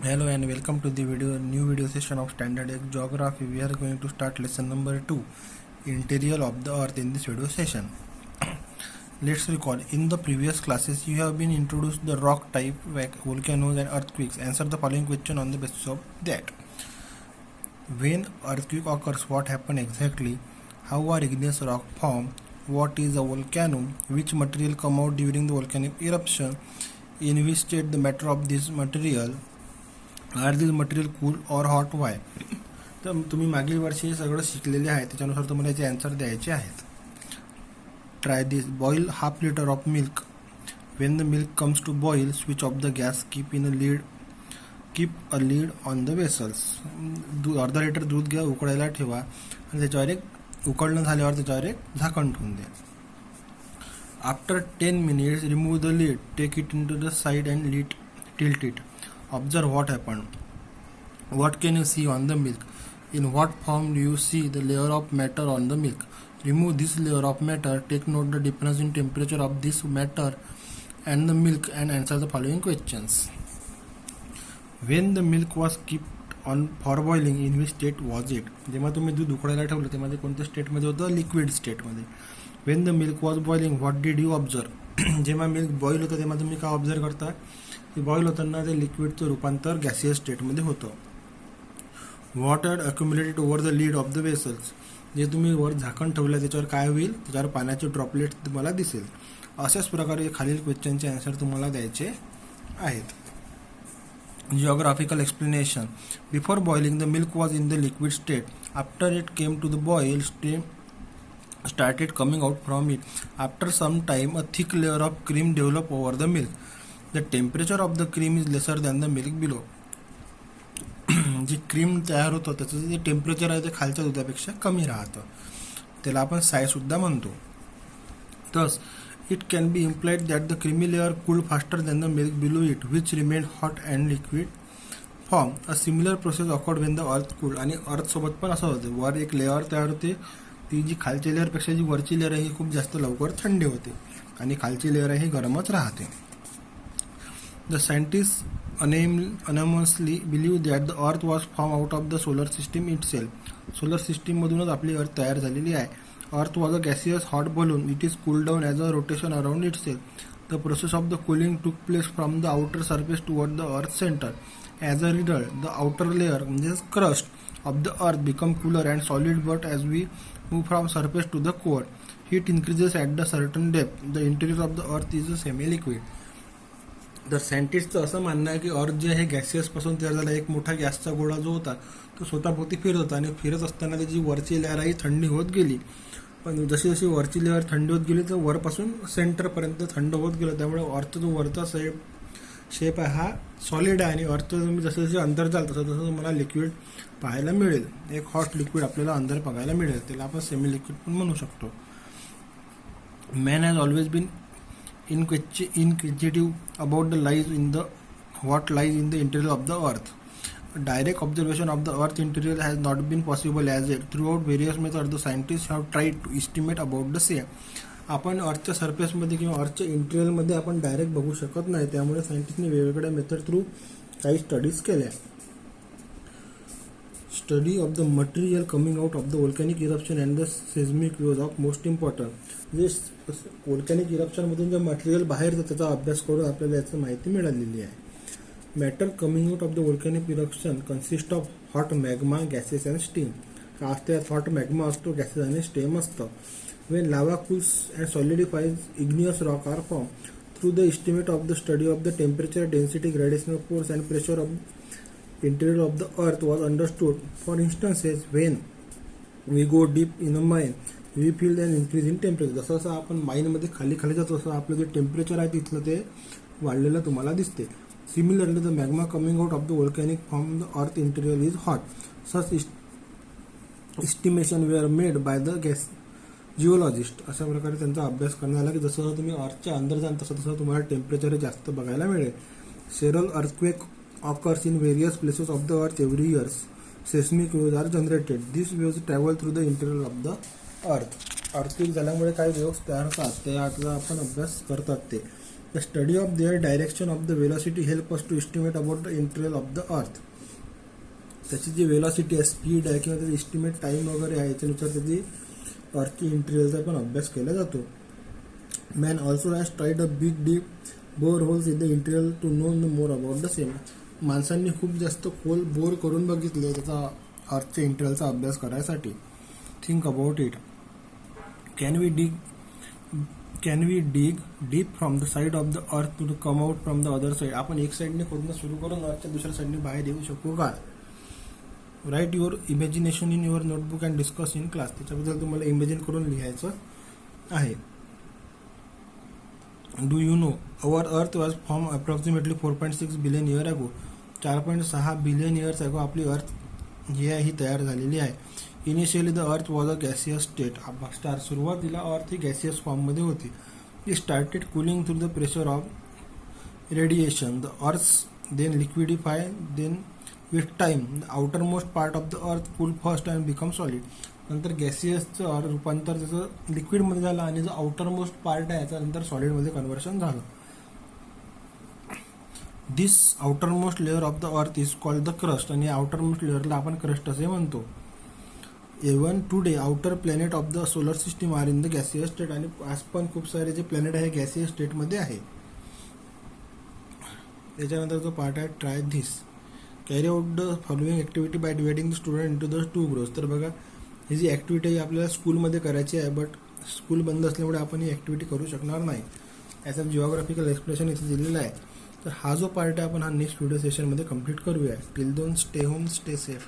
Hello and welcome to the new video session of Standard 8 Geography. We are going to start lesson number 2, Interior of the Earth in this video session. Let's recall, in the previous classes you have been introduced the rock type, volcanoes and earthquakes. Answer the following question on the basis of that. When earthquake occurs, what happens exactly? How are igneous rock formed? What is a volcano? Which material come out during the volcanic eruption? In which state the matter of this material? Are this material cool or hot why. तर तुम्ही मागील वर्षी सगळं शिकलेले आहे, त्याच्यानुसार तुम्हाला याचे आन्सर द्यायचे आहेत. Try this. Boil half litre of milk. When the milk comes to boil, switch off the gas. Keep a lid on the vessels. अर्धा लिटर दूध घ्या, उकळायला ठेवा आणि त्याच्यावर एक उकळणं झाल्यावर त्याच्यावर एक झाकण ठेवून द्या. After 10 minutes remove the lid. Take it in to the side and tilt it. Observe what happened. What can you see on the milk? In what form do you see the layer of matter on the milk? Remove this layer of matter. Take note the difference in temperature of this matter and the milk and answer the following questions. When the milk was kept on for boiling, in which state was it? जेव्हा तुम्ही दूध उकळायला ठेवलं तेव्हा ते कोणत्या स्टेटमध्ये होतं? Liquid स्टेटमध्ये. When the milk was boiling, what did you observe? जेव्हा मिल्क बॉईल होतं तेव्हा तुम्ही काय ऑब्झर्व करता? की बॉईल होताना ते लिक्विडचं रूपांतर गॅसियस स्टेटमध्ये होतं. Water accumulated over the lid of the vessels. जे तुम्ही वर झाकण ठेवलं त्याच्यावर काय होईल? त्याच्यावर पाण्याचे ड्रॉपलेट तुम्हाला दिसेल. अशाच प्रकारे खालील क्वेश्चनचे आन्सर तुम्हाला द्यायचे आहेत. Geographical explanation. Before boiling the milk was in the liquid state. After it came to the boil, steam started coming out from it. After some time, a thick layer of cream developed over the milk. The temperature of the cream is lesser than the milk below. जे cream तयार होतं त्याचं जे temperature आहे ते खालच्या दुधापेक्षा कमी राहतं. त्याला आपण साय सुद्धा म्हणतो. Thus, it can be implied that the creamy layer cooled faster than the milk below it, which remained hot and liquid form. A similar process occurred when the earth cooled. आणि अर्थ सोबत पण असं होतं, वर एक लेअर तयार होते, ती जी खालची लेअरपेक्षा जी वरची लेअर आहे ही खूप जास्त लवकर थंडी होते आणि खालची लेअर आहे ही गरमच राहते. The scientist unanimously believe that the earth was form out of the solar system itself. Solar सिस्टीममधूनच आपली अर्थ तयार झालेली आहे. Earth was a gaseous hot balloon. It is cool down as a rotation around itself. The process of the cooling took place from the outer surface toward the earth centre. As a result the outer layer म्हणजे crust of the earth become cooler and solid, but as we move from surface to the core, heat increases at the certain depth. The interior of the earth is a semi-liquid. तर सायंटिस्टचं असं म्हणणं आहे की अर्थ जे आहे गॅसियसपासून तयार झाला. एक मोठा गॅसचा गोळा जो होता तो स्वतःभोवती फिरत होता आणि फिरत असताना त्याची वरची लेअर आहे थंडी होत गेली. पण जशी जशी वरची लेअर थंडी होत गेली तर वरपासून सेंटरपर्यंत थंड होत गेलं. त्यामुळे अर्थचा जो वरचा शेप आहे हा सॉलिड आहे आणि अर्थ तुम्ही जसं जसे अंदर जाल तसं तसं तुम्हाला लिक्विड पाहायला मिळेल. एक हॉट लिक्विड आपल्याला अंदर बघायला मिळेल. त्याला आपण सेमी लिक्विड पण म्हणू शकतो. Man has always been inquisitive about the what lies in the interior of the earth. Direct observation of the earth interior has not been possible as it. Throughout various method the scientist have tried to estimate about the same. आपण अर्थच्या सरफेसमध्ये किंवा अर्थच्या इंटेरियरमध्ये आपण direct बघू शकत नाही. त्यामुळे सायंटिस्टने वेगवेगळ्या मेथड थ्रू काही स्टडीज केल्या. Study of the material coming out of the volcanic eruption and the seismic waves of most important. जे वोल्कॅनिक इरप्शनमधून जे मटेरियल बाहेर येतं त्याचा अभ्यास करून आपल्याला याची माहिती मिळालेली आहे. Matter coming out of the volcanic eruption consist of hot magma, gases and steam. त्यात हॉट मॅग्मा असतो, गॅसेस आणि स्टीम असतं. When lava cools and solidifies, igneous rock are formed. Through the estimate of the study of the temperature, density, gravitational force and pressure of interior of the earth was understood. For instance, when we go deep in a mine, we feel an increase in temperature. जसं जसं आपण माइनमध्ये खाली जातो तसं आपलं जे temperature आहे तिथलं ते वाढलेलं तुम्हाला दिसते. Similarly, the magma coming out of the volcanic from the earth interior is hot. Such estimation were made by the geologist. अशा प्रकारे त्यांचा अभ्यास करण्यात आला की जसं जसं तुम्ही अर्थच्या अंदर जाल तसं तसं तुम्हाला टेम्परेचर जास्त बघायला मिळेल. Several earthquake occurs in various places of the earth every years. Seismic waves are generated. This waves travel through the interior of the earth. Earthquake झाल्यामुळे काही वेव्स तयार होतात त्याचा आपण अभ्यास करतात. ते the study of their direction of the velocity help us to estimate about the interior of the earth. त्याची जी वेलॉसिटी आहे, स्पीड आहे किंवा त्याची एस्टिमेट टाईम वगैरे आहे याच्यानुसार त्याची अर्थची इंटरियलचा पण अभ्यास केला जातो. Man also has tried a big deep bore holes in the interior to know more about the same. माणसांनी खूप जास्त खोल बोर करून बघितले त्याचा अर्थच्या इंटरियलचा अभ्यास करायसाठी. Think about it. Can we dig deep from the side of the earth to come out from the other side. आपण एक साईडने खोदणं सुरू करून अर्थच्या दुसऱ्या साईडने बाहेर येऊ शकू का? Write your imagination in your notebook and discuss in class. त्याच्याबद्दल तुम्हाला इमॅजिन करून लिहायचं आहे. Do you know our earth was form approximately 4.6 billion year ago. 4.6 billion years ago आपली अर्थ ही तयार झालेली आहे. Initially the earth was a gaseous state. सुरुवातीला अर्थ ही गॅसियस फॉर्ममध्ये होती. It started cooling through the pressure of radiation. The earth then liquidify then with time the outermost part of the earth cool first and become solid. नंतर गॅसियसचं रूपांतर त्याचं लिक्विडमध्ये झालं आणि जो आउटर मोस्ट पार्ट आहे याचा नंतर सॉलिडमध्ये कन्व्हर्शन झालं. This outermost layer of the earth is called the crust. आणि आउटर मोस्ट लेअरला आपण क्रस्ट असे म्हणतो. Even today outer planet of the solar system are in the gaseous state. आणि आज पण खूप सारे जे प्लॅनेट आहे गॅसियस स्टेटमध्ये आहे. त्याच्यानंतर जो पार्ट आहे try this. Carry out the following activity by dividing the student into the 2 groups. तर बघा ही जी ऍक्टिव्हिटी आपल्याला स्कूलमध्ये करायची आहे, बट स्कूल बंद असल्यामुळे आपण ही ऍक्टिव्हिटी करू शकणार नाही. याचं जिओग्राफिकल एक्सप्लेनेशन इथे दिलेलं आहे. तर हा जो पार्ट आहे आपण हा नेक्स्ट व्हिडिओ सेशनमध्ये कंप्लीट करूया. टिल दोन स्टे होम स्टे सेफ.